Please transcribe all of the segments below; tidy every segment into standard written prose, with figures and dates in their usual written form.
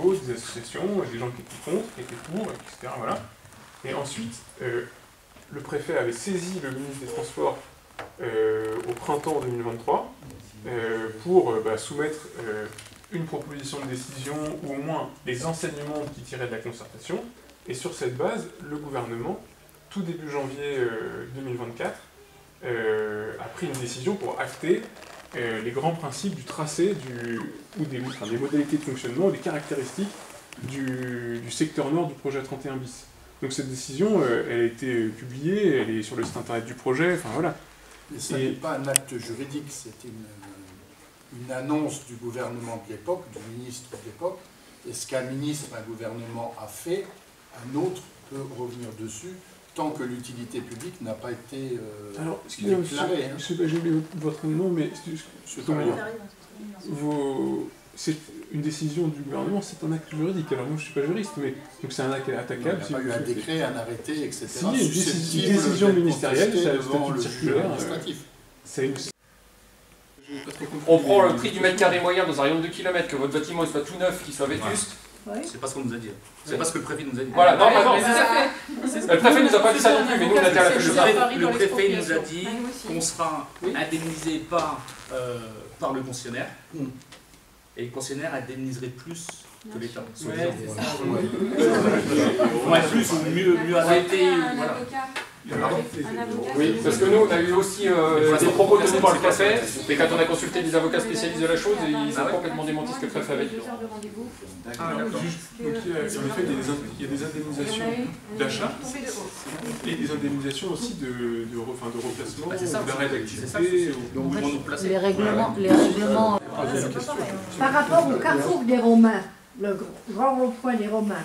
cause, des associations, des gens qui étaient contre, qui étaient pour, etc. Voilà. Et ensuite, le préfet avait saisi le ministre des Transports au printemps 2023 pour soumettre une proposition de décision, ou au moins les enseignements qui tiraient de la concertation. Et sur cette base, le gouvernement, tout début janvier 2024, a pris une décision pour acter les grands principes du tracé, ou des modalités de fonctionnement, ou des caractéristiques du secteur nord du projet 31 bis. Donc cette décision, elle a été publiée, elle est sur le site internet du projet, enfin voilà. Mais ça n'est pas un acte juridique, c'est une annonce du gouvernement de l'époque, du ministre de l'époque, et ce qu'un ministre, un gouvernement a fait, un autre peut revenir dessus, tant que l'utilité publique n'a pas été alors, déclarée. Je sais pas, j'ai oublié votre nom, mais c'est une décision du gouvernement, c'est un acte juridique. Alors moi je ne suis pas juriste, mais donc c'est un acte attaquable. Il n'y a pas eu un décret, un arrêté, etc. Si, une décision ministérielle, c'est un statut circulaire. C'est une... On prend le prix du mètre carré moyen dans un rayon de 2 km, que votre bâtiment soit tout neuf, qu'il soit vétuste. Ouais. C'est pas ce qu'on nous a dit. C'est pas ce que le préfet nous a dit. Voilà, non, non, le préfet nous a pas dit ça non plus, mais nous on a dit à la Le préfet nous a dit qu'on sera indemnisé par le concessionnaire, et le concessionnaire indemniserait plus que l'État. Ouais, plus ou mieux arrêté. Oui, parce que nous, on a eu aussi des propos tenus par le café, mais quand on a consulté des avocats spécialistes de la chose, ils ont complètement démenti ce que le préfet avait dit. Donc il y a des indemnisations d'achat et des indemnisations aussi de replacement, d'arrêt d'activité. Les règlements. Par rapport au carrefour des Romains, le grand rond-point des Romains.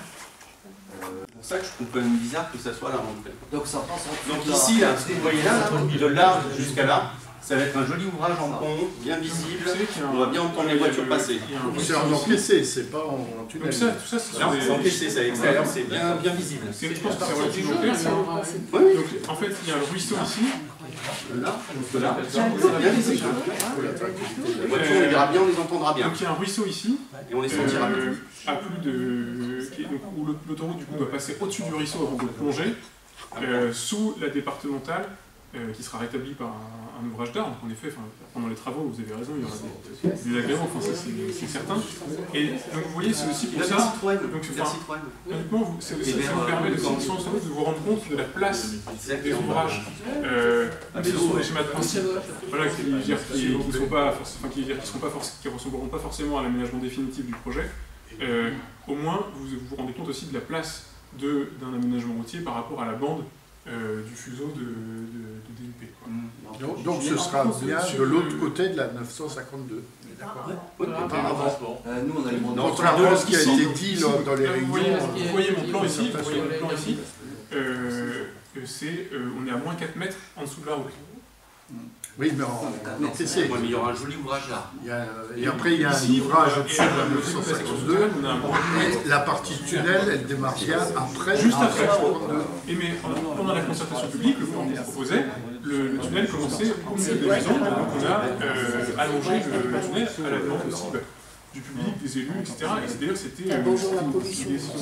C'est pour ça que je trouve quand même bizarre que ça soit la rentrée. Donc ça passe en donc ici, là, vous voyez là, de large jusqu'à là, ça va être un joli ouvrage en pont, bien visible, on va bien entendre les voitures passer. C'est en encaissé, c'est pas en tunnel. Donc tout ça, c'est encaissé, c'est à l'extérieur, c'est bien visible. Je pense que c'est relativement clair. Donc en fait, il y a un ruisseau ici. Là, bien visible. Les voitures, on les verra bien, on les entendra bien. Donc il y a un ruisseau ici. Et on les sentira bien. À plus de... où l'autoroute du coup doit passer au-dessus du ruisseau avant de plonger, sous la départementale, qui sera rétablie par un ouvrage d'art. Donc en effet, pendant les travaux, vous avez raison, il y aura des agréments, enfin ça c'est certain. Et donc vous voyez, c'est aussi pour ça... Honnêtement, ça vous permet de vous rendre compte de la place des ouvrages, même si ce sont des schémas de principe, voilà, qui ne ressembleront pas forcément à l'aménagement définitif du projet. Au moins, vous vous rendez compte aussi de la place d'un aménagement routier par rapport à la bande du fuseau de DUP. Donc ce sera bien de l'autre côté de la 952. D'accord. Nous on a les mots. Contrairement à ce qui a été dit dans les réunions. Vous voyez mon plan ici, on est à moins 4 mètres en dessous de la route. Oui, mais en TC. Mais il y aura un joli ouvrage là. Et après, il y a un ouvrage au-dessus de la 952. Et la partie tunnel, elle démarre bien après. Juste après. Mais pendant la concertation publique, le gouvernement proposait, le tunnel commençait au milieu des maisons. Donc on a allongé le tunnel à la demande aussi du public, des élus, etc. Et c'est d'ailleurs, c'était une décision.